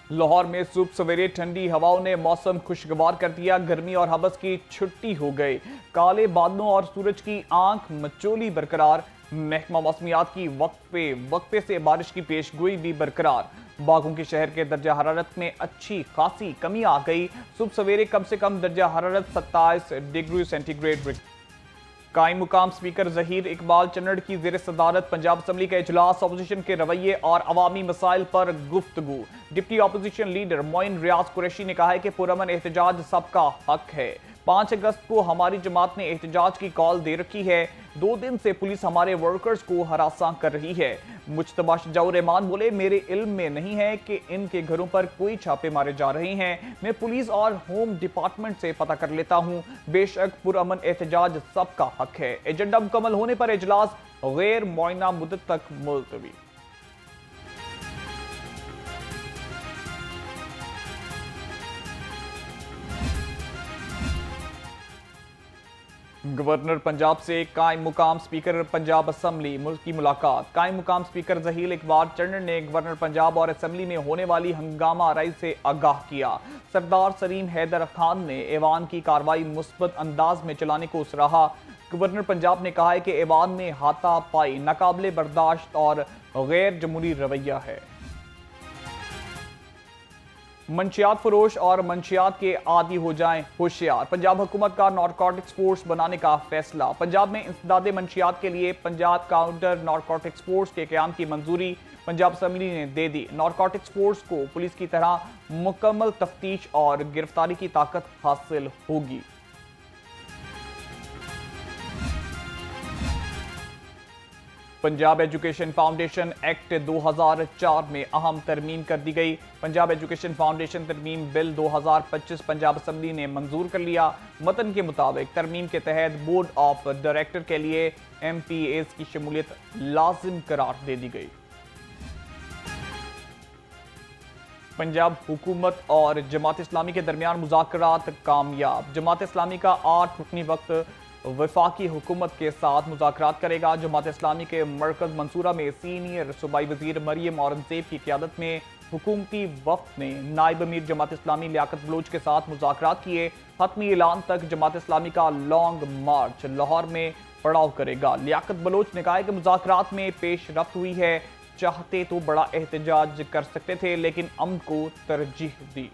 लाहौर में सुबह सवेरे ठंडी हवाओं ने मौसम खुशगवार कर दिया। गर्मी और हवस की छुट्टी हो गई। काले बादलों और सूरज की आंख मचोली बरकरार। महकमा मौसमियात की वक्फे से बारिश की पेशगोई भी बरकरार। बागों के शहर के दर्जा हरारत में अच्छी खासी कमी आ गई। सुबह सवेरे कम से कम दर्जा हरारत 27 डिग्री सेंटीग्रेड। कायम मुकाम स्पीकर जहीर इकबाल चन्नड़ की जेर सदारत पंजाब असम्बली का इजलास। अपोजिशन के रवैये और अवामी मसाइल पर गुफ्तगू। डिप्टी अपोजिशन लीडर मोइन रियाज कुरैशी ने कहा है कि पुरअमन एहतजाज सबका हक है। 5 अगस्त को हमारी जमात ने एहतजाज की कॉल दे रखी है। 2 दिन से पुलिस हमारे वर्कर्स को हरासा कर रही है। मुज्तबा शजाउर रहमान बोले, मेरे इल्म में नहीं है कि इनके घरों पर कोई छापे मारे जा रहे हैं। मैं पुलिस और होम डिपार्टमेंट से पता कर लेता हूं। बेशक पुरअमन एहतजाज सबका हक है। एजेंडा मुकम्मल होने पर इजलास गैर मुअय्यना मुद्दत तक मुलतवी। गवर्नर पंजाब से कायम मुकाम स्पीकर पंजाब असम्बली की मुलाकात। कायम मुकाम स्पीकर जहीर इकबाल चन्नड़ ने गवर्नर पंजाब और असम्बली में होने वाली हंगामा आराई से आगाह किया। सरदार सलीम हैदर खान ने ऐवान की कार्रवाई मुस्बत अंदाज में चलाने को सराहा। गवर्नर पंजाब ने कहा है कि ऐवान में हाथापाई नाकाबिले बर्दाश्त और गैर जमहूरी रवैया है। मंशियात फरोश और मंशियात के आदी हो जाएं होशियार। पंजाब हुकूमत का नारकोटिक्स फोर्स बनाने का फैसला। पंजाब में इंसदादे मंशियात के लिए पंजाब काउंटर नारकोटिक्स फोर्स के क़याम की मंजूरी पंजाब असम्बली ने दे दी। नारकोटिक्स फोर्स को पुलिस की तरह मुकम्मल तफ्तीश और गिरफ्तारी की ताकत हासिल होगी। पंजाब एजुकेशन फाउंडेशन एक्ट 2004 में अहम तरमीम कर दी गई। पंजाब एजुकेशन फाउंडेशन तरमीम बिल 2025 पंजाब असम्बली ने मंजूर कर लिया। मतन के मुताबिक तरमीम के तहत बोर्ड ऑफ डायरेक्टर के लिए MPAs की शमूलियत लाजिम करार दे दी गई। पंजाब हुकूमत और जमात इस्लामी के दरमियान मुज़ाकरात कामयाब। जमात इस्लामी का 8 रुकनी वक्त वफाकी हुकूमत के साथ मुज़ाकरात करेगा। जमात इस्लामी के मरकज़ मंसूरा में सीनियर सूबाई वज़ीर मरियम औरंगज़ेब की क़यादत में हुकूमती वफ़द ने नायब अमीर जमात इस्लामी लियाकत बलोच के साथ मुज़ाकरात किए। हतमी ऐलान तक जमात इस्लामी का लॉन्ग मार्च लाहौर में पड़ाव करेगा। लियाकत बलोच ने कहा है कि मुज़ाकरात में पेश रफ्त हुई है। चाहते तो बड़ा एहतजाज कर सकते थे, लेकिन अमन को तरजीह दी।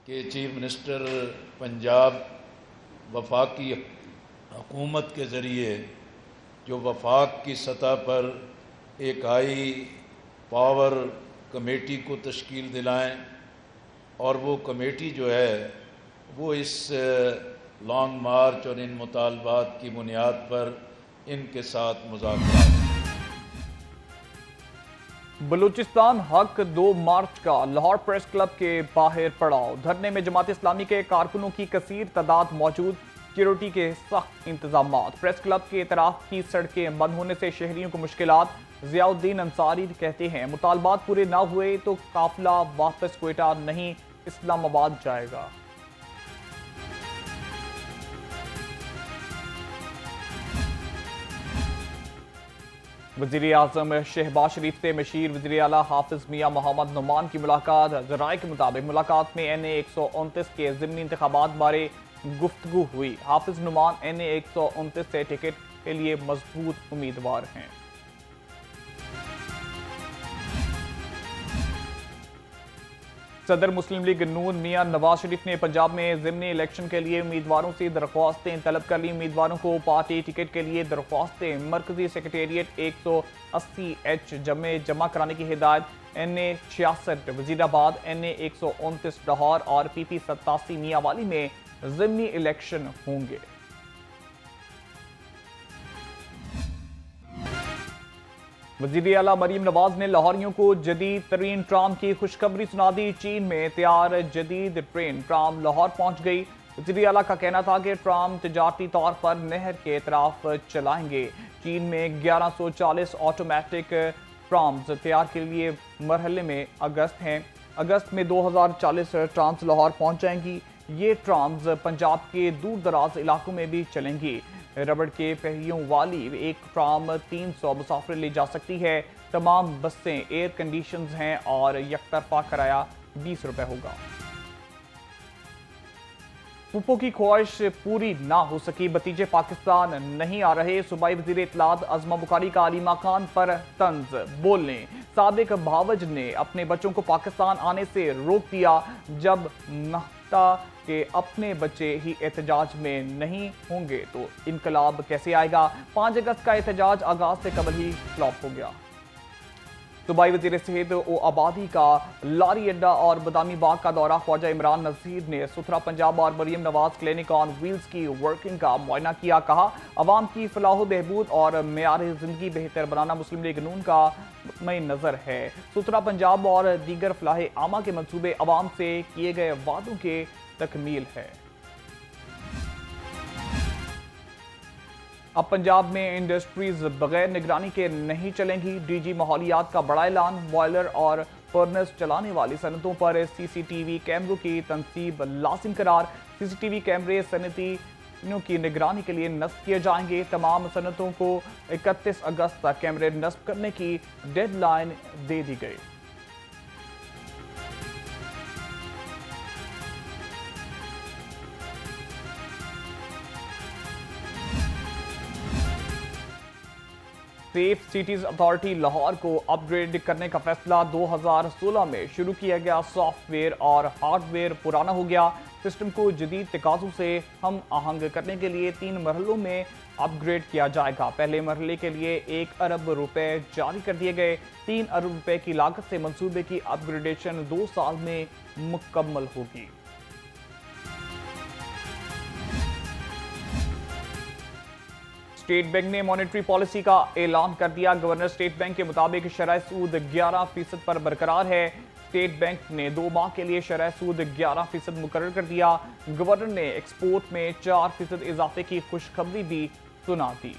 कि चीफ मिनिस्टर पंजाब वफाकी हुकूमत के ज़रिए जो वफाक की सतह पर एक हाई पावर कमेटी को तश्कील दिलाएं और वो कमेटी जो है वो इस लॉन्ग मार्च और इन मुतालबात की बुनियाद पर इनके साथ मुज़ाकरात। बलूचिस्तान हक 2 मार्च का लाहौर प्रेस क्लब के बाहर पड़ाव। धरने में जमात इस्लामी के कारकुनों की कसीर तादाद मौजूद। सिक्योरिटी के सख्त इंतजाम। प्रेस क्लब के इतराफ की सड़कें बंद होने से शहरियों को मुश्किलात। जियाउद्दीन अंसारी कहते हैं, मुतालबात पूरे ना हुए तो काफिला वापस क्वेटा नहीं इस्लामाबाद जाएगा। वज़ीर आज़म शहबाज शरीफ से मशीर वज़ीर आला हाफिज मियाँ मोहम्मद नुमान की मुलाकात। ज़राए के मुताबिक मुलाकात में NA 129 के ज़िमनी इंतखाबात बारे गुफ्तगू हुई। हाफिज नुमान NA 129 से टिकट के लिए मजबूत उम्मीदवार हैं। सदर मुस्लिम लीग नून मियां नवाज शरीफ ने पंजाब में ज़िमनी इलेक्शन के लिए उम्मीदवारों से दरख्वास्तें तलब कर ली। उम्मीदवारों को पार्टी टिकट के लिए दरख्वास्तें मरकजी सेक्रेटेरिएट 180H जमा कराने की हिदायत। NA 66 वजीराबाद, NA 129 लाहौर और PP 87 मियांवाली में ज़िमनी इलेक्शन होंगे। वज़ीर आला मरीम नवाज ने लाहौरियों को जदीद तरीन ट्राम की खुशखबरी सुना दी। चीन में तैयार जदीद ट्रेन ट्राम लाहौर पहुंच गई। वज़ीर आला का कहना था कि ट्राम तजारती तौर पर नहर के तरफ चलाएंगे। चीन में 1140 ऑटोमेटिक ट्राम्स तैयार के लिए मरहले में अगस्त में 2040 ट्राम्स लाहौर पहुंच जाएंगी। ये ट्राम्स पंजाब के दूर दराज इलाकों में भी चलेंगी। रबड़ के पहियों वाली एक ट्राम 300 मुसाफिर ले जा सकती है। तमाम बसें एयर कंडीशंस हैं और यकतरफा किराया 20 रुपए होगा। पुप्पो की ख्वाहिश पूरी ना हो सकी, भतीजे पाकिस्तान नहीं आ रहे। सूबाई वजीर इत्तलात अज़मा बुखारी का अली मां खान पर तंज बोलने। साबिक भावज ने अपने बच्चों को पाकिस्तान आने से रोक दिया। जब महता के अपने बच्चे ही एहतजाज में नहीं होंगे तो इनकलाब कैसे आएगा। 5 अगस्त का एहतजाज आगाज से कबल ही फ्लॉप हो गया। सूबाई वजीर सेहत ओ आबादी का लारी अड्डा और बदामी बाग का दौरा। ख्वाजा इमरान नज़ीर ने सुथरा पंजाब और Maryam Nawaz clinic on wheels की वर्किंग का मुआयना किया। कहा अवाम की फलाह बहबूद और मेयार ज़िंदगी बेहतर बनाना मुस्लिम लीग नून का मई नज़र है। सुथरा पंजाब और दीगर फलाह आमा के मनसूबे अवाम से किए गए वादों के तकमील है। अब पंजाब में इंडस्ट्रीज बगैर निगरानी के नहीं चलेंगी। डीजी माहौलियात का बड़ा ऐलान। बॉयलर और फर्नेस चलाने वाली सनतों पर सीसीटीवी कैमरों की तनसीब लाजिम करार। सीसीटीवी कैमरे सनतियों की निगरानी के लिए नस्ब किए जाएंगे। तमाम सनतों को 31 अगस्त तक कैमरे नस्ब करने की डेडलाइन दे दी गई। सेफ सिटीज अथॉरिटी लाहौर को अपग्रेड करने का फैसला। 2016 में शुरू किया गया सॉफ्टवेयर और हार्डवेयर पुराना हो गया। सिस्टम को जदीद तकाज़ों से हम आहंग करने के लिए 3 मरहलों में अपग्रेड किया जाएगा। पहले मरहले के लिए 1 अरब रुपए जारी कर दिए गए। 3 अरब रुपए की लागत से मंसूबे की अपग्रेडेशन 2 साल में मुकम्मल होगी। स्टेट बैंक ने मॉनेटरी पॉलिसी का ऐलान कर दिया। गवर्नर स्टेट बैंक के मुताबिक शरह सूद 11% पर बरकरार है। स्टेट बैंक ने 2 माह के लिए शरह सूद 11% मुकर्रर कर दिया। गवर्नर ने एक्सपोर्ट में 4% इजाफे की खुशखबरी भी सुना दी।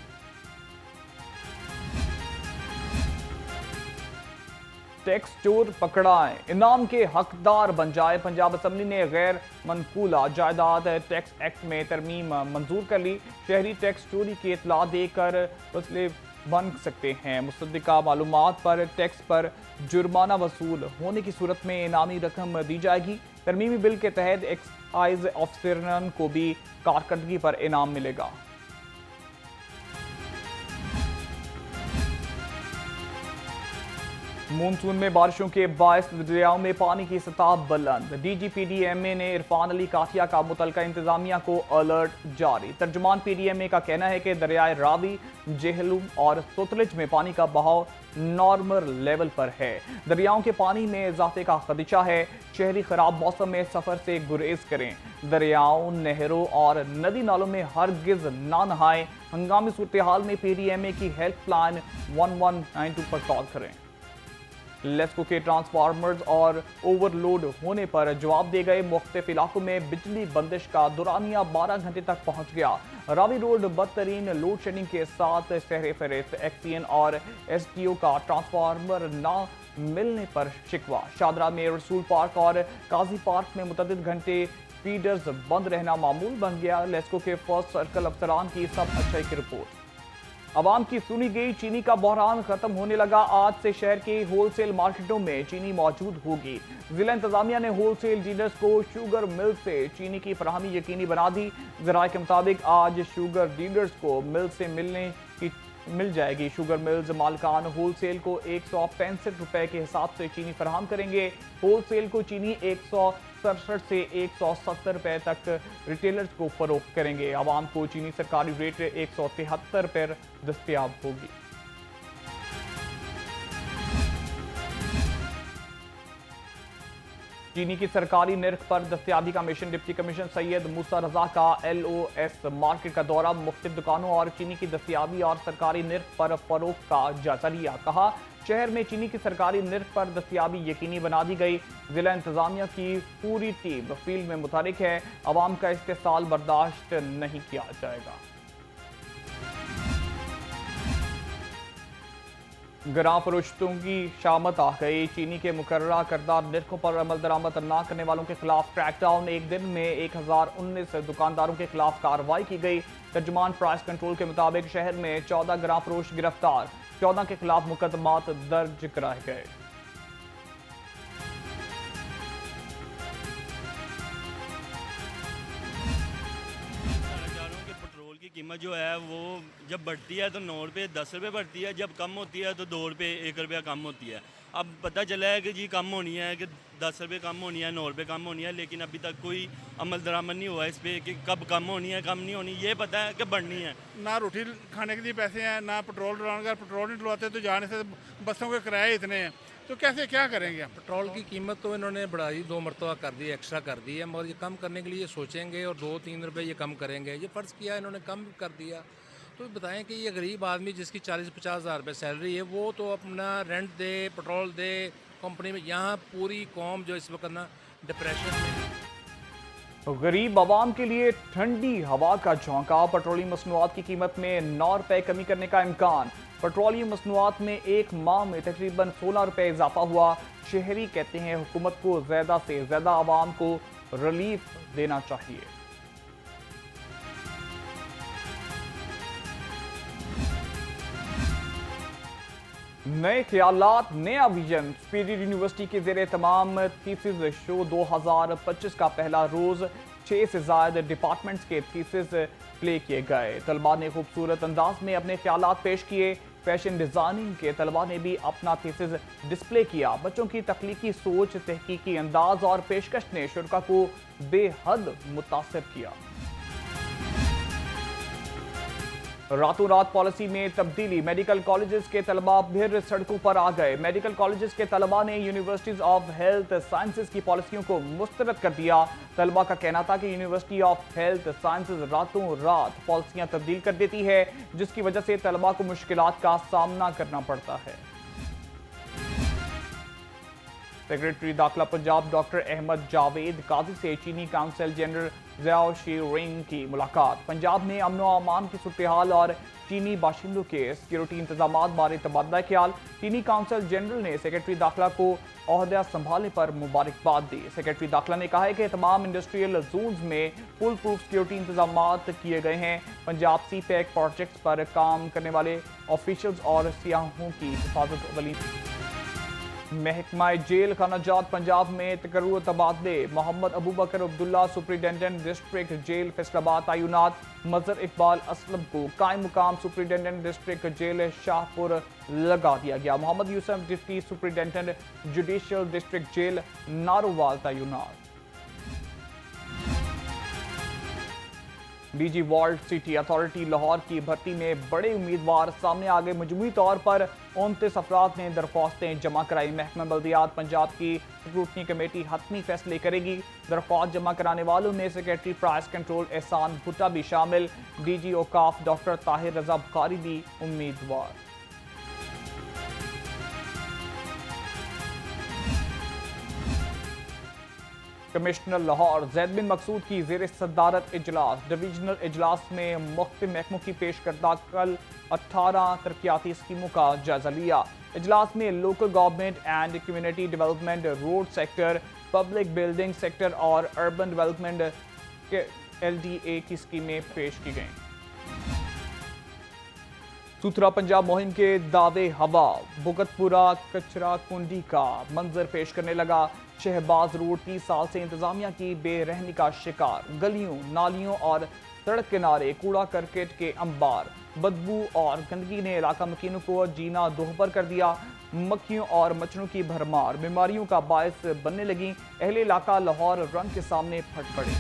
टैक्स चोर पकड़ाएं, इनाम के हकदार बन जाए। पंजाब असम्बली ने गैर मनकूला जायदाद टैक्स एक्ट में तरमीम मंजूर कर ली। शहरी टैक्स चोरी की इतला देकर फैसले बन सकते हैं। मुसद्दिका मालूमात पर टैक्स पर जुर्माना वसूल होने की सूरत में इनामी रकम दी जाएगी। तरमीमी बिल के तहत एक्साइज ऑफिसरन को भी कारकर्दगी पर इनाम मिलेगा। मानसून में बारिशों के बायस दरियाओं में पानी की सतह बुलंद। DGPDMA ने इरफान अली काठिया का मुतलका इंतजामिया को अलर्ट जारी। तर्जुमान PDMA का कहना है कि दरियाए रावी, जेहलुम और सतलुज में पानी का बहाव नॉर्मल लेवल पर है। दरियाओं के पानी में इजाफे का खदशा है। शहरी खराब मौसम में सफर से गुरेज करें। दरियाओं, नहरों और नदी नालों में हरगिज ना नहाएं। हंगामी सूरत हाल में PDMA की हेल्पलाइन 1192 पर कॉल करें। लेस्को के ट्रांसफार्मर्स और ओवरलोड होने पर जवाब दे गए। मुख्तलिफ इलाकों में बिजली बंदिश का दौरानिया 12 घंटे तक पहुंच गया। रावी रोड बदतरीन लोड शेडिंग के साथ शहर फहरिस्त। एक्सीएन और SDO का ट्रांसफार्मर ना मिलने पर शिकवा। शादरा में रसूल पार्क और काजी पार्क में मुतअद्दिद घंटे फीडर्स बंद रहना मामूल बन गया। लेस्को के फर्स्ट सर्कल अफसरान की सब अच्छाई की रिपोर्ट। अवाम की सुनी गई चीनी का बहरान खत्म होने लगा। आज से शहर के होलसेल मार्केटों में चीनी मौजूद होगी। जिला इंतजामिया ने होलसेल डीलर्स को शुगर मिल से चीनी की फराहमी यकीनी बना दी। ज़राए के मुताबिक आज शुगर डीलर्स को मिल से मिल जाएगी। शुगर मिल्स मालिकान होलसेल को 165 रुपए के हिसाब से चीनी फराहम करेंगे। होलसेल को चीनी 167 से 170 रुपए तक रिटेलर्स को फरोख्त करेंगे। आवाम को चीनी सरकारी रेट 173 पर दस्तयाब होगी। चीनी की सरकारी निर्ख पर दस्तयाबी का मिशन। डिप्टी कमिश्नर सैयद मूसा रजा का LOS मार्केट का दौरा। मुख्तलिफ दुकानों और चीनी की दस्तयाबी और सरकारी निर्ख पर फरोख्त का जायजा लिया। कहा शहर में चीनी की सरकारी निर्ख पर दस्तयाबी यकीनी बना दी गई। जिला इंतजामिया की पूरी टीम फील्ड में मुतहरिक है। अवाम का इस्तेसाल बर्दाश्त नहीं किया जाएगा। गरां फरोख्तों की शामत आ गई। चीनी के मुकर्ररा करदा निर्खों पर अमल दरामद न करने वालों के खिलाफ क्रैकडाउन। एक दिन में 1019 दुकानदारों के खिलाफ कार्रवाई की गई। तर्जुमान प्राइस कंट्रोल के मुताबिक शहर में 14 गरां फरोश गिरफ्तार, 14 के खिलाफ मुकदमात दर्ज कराए गए। पेट्रोल की कीमत जो है वो जब बढ़ती है तो 9 रुपये 10 रुपये बढ़ती है, जब कम होती है तो 2 रुपये 1 रुपया कम होती है। अब पता चला है कि जी कम होनी है, कि 10 रुपये कम होनी है, 9 रुपये कम होनी है, लेकिन अभी तक कोई अमल दरामद नहीं हुआ इस पर कि कब कम होनी है कम नहीं होनी। ये पता है कि बढ़नी है। ना रोटी खाने के लिए पैसे हैं, ना पेट्रोल डलवाने का, पेट्रोल नहीं डलवाते तो जाने से बसों के किराए इतने हैं, तो कैसे क्या करेंगे हम? पेट्रोल की कीमत तो इन्होंने बढ़ाई 2 मरतबा कर दी, एक्स्ट्रा कर दी है, मगर ये कम करने के लिए सोचेंगे और 2-3 रुपए ये कम करेंगे। ये फ़र्ज़ किया इन्होंने कम कर दिया, तो बताएं कि ये गरीब आदमी जिसकी 40-50 हज़ार रुपये सैलरी है वो तो अपना रेंट दे, पेट्रोल दे कंपनी में। यहाँ पूरी कौम जो इस वक्त ना डिप्रेशन में। तो गरीब आवाम के लिए ठंडी हवा का झोंका। पेट्रोलियम मसनूआत की कीमत में 9 रुपए कमी करने का इम्कान। पेट्रोलियम मसनूआत में एक माह में तकरीबन 16 रुपए इजाफा हुआ। शहरी कहते हैं हुकूमत को ज्यादा से ज्यादा आवाम को रिलीफ देना चाहिए। नए ख्यालात, नया विजन। स्पिरिट यूनिवर्सिटी के जेर तमाम थीसिस शो 2025 का पहला रोज 6 से ज्यादा डिपार्टमेंट्स के थीसिस प्ले किए गए। तलबा ने खूबसूरत अंदाज में अपने ख्यालात पेश किए। फैशन डिजाइनिंग के तलबा ने भी अपना थीसिस डिस्प्ले किया। बच्चों की तख्लीकी सोच, तहकीकी अंदाज और पेशकश ने शुरा को बेहद मुतासिर किया। रातों रात पॉलिसी में तब्दीली। मेडिकल कॉलेजेस के तलबा फिर सड़कों पर आ गए। मेडिकल कॉलेजेस के तलबा ने यूनिवर्सिटीज ऑफ हेल्थ साइंसेज की पॉलिसियों को मुस्तरद कर दिया। तलबा का कहना था कि यूनिवर्सिटी ऑफ हेल्थ साइंसेज रातों रात पॉलिसियां तब्दील कर देती है, जिसकी वजह से तलबा को मुश्किलात का सामना करना पड़ता है। सेक्रेटरी दाखिला पंजाब डॉक्टर अहमद जावेद काजी से चीनी काउंसिल जनरल ज़ियाओ शीरिंग की मुलाकात। पंजाब में अमन व अमान की सूरत हाल और चीनी बाशिंदों के सिक्योरिटी इंतजाम बारे तबादला ख्याल। चीनी काउंसिल जनरल ने सेक्रेटरी दाखिला को ओहदा संभालने पर मुबारकबाद दी। सेक्रेटरी दाखिला ने कहा है कि तमाम इंडस्ट्रियल जोन्स में फुल प्रूफ सिक्योरिटी इंतजाम किए गए हैं। पंजाब सी पैक प्रोजेक्ट्स पर काम करने वाले ऑफिशियल्स और सियाहों की हिफाजत वली। महकमा जेल खानाजात पंजाब में तकर्रुर तबादले। Mohammad Abu Bakar Abdullah superintendent district jail Faisalabad तैनात। मजहर इकबाल असलम को कायम मुकाम सुप्रिटेंडेंट डिस्ट्रिक्ट जेल शाहपुर लगा दिया गया। Mohammad Yusuf deputy superintendent judicial district jail Narowal तैनात। DG world city authority Lahore की भर्ती में बड़े उम्मीदवार सामने आ गए। मजमूई तौर पर 29 अफराद ने दरख्वास्तें जमा कराई। महकमा बल्दियात पंजाब की स्क्रूटनी कमेटी हतमी फैसले करेगी। दरख्वास्त जमा कराने वालों में सेक्रेटरी प्राइस कंट्रोल एहसान भुट्टा भी शामिल। डीजी औकाफ डॉक्टर ताहिर रजा बुखारी भी उम्मीदवार। कमिश्नर लाहौर ज़ैद बिन मकसूद की ज़ेर सदारत इजलास। डिविजनल इजलास में मुख्तलिफ महकमों की पेश करदा कल 18 तरक्याती स्कीमों का जायजा लिया। इजलास में local government and community development, road sector, public building sector और अर्बन डेवलपमेंट के LDA की स्कीमें पेश की गईं। सुथरा पंजाब मुहिम के दावे हवा। भुगतपुरा कचरा कुंडी का मंजर पेश करने लगा। शहबाज रोड 30 साल से इंतजामिया की बेरहमी का शिकार। गलियों, नालियों और सड़क किनारे कूड़ा करकट के अंबार। बदबू और गंदगी ने इलाका मकीनों को जीना दोहबर कर दिया। मक्खियों और मच्छरों की भरमार बीमारियों का बायस बनने लगी। अहले इलाका लाहौर रंग के सामने फट पड़े।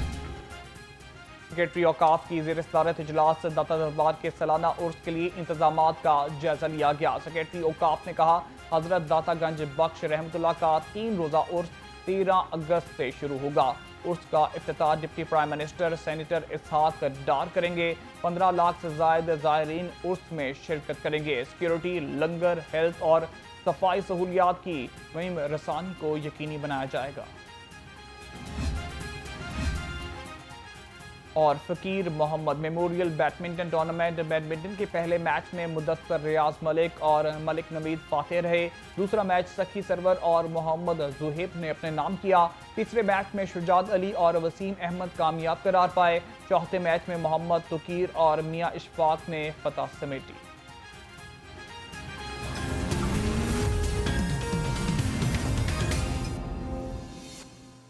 सेक्रेटरी औकाफ की ज़ेर सदारत इजलास दाता दरबार के सालाना उर्स के लिए इंतजाम का जायजा लिया गया। सेक्रेटरी औकाफ ने कहा, हजरत दातागंज बख्श रहमतुल्लाह का 3 रोज़ा उर्स 13 अगस्त से शुरू होगा। उर्स का इफ्तिताह डिप्टी प्राइम मिनिस्टर सेनेटर इसहाक डार करेंगे। 15 लाख से ज़ायद ज़ायरीन उर्स में शिरकत करेंगे। सिक्योरिटी, लंगर, हेल्थ और सफाई सहूलियात की मुहिम रसानी को यकीनी बनाया जाएगा। और Fakir Mohammad. Memorial badminton tournament badminton के पहले मैच में मुदस्सर रियाज मलिक और मलिक नवीद फातेह रहे। दूसरा मैच सखी सरवर और मोहम्मद जुहेब ने अपने नाम किया। तीसरे मैच में शुजात अली और वसीम अहमद कामयाब करार पाए। चौथे मैच में मोहम्मद तुकीर और मियां इशफाक ने फतह समेटी।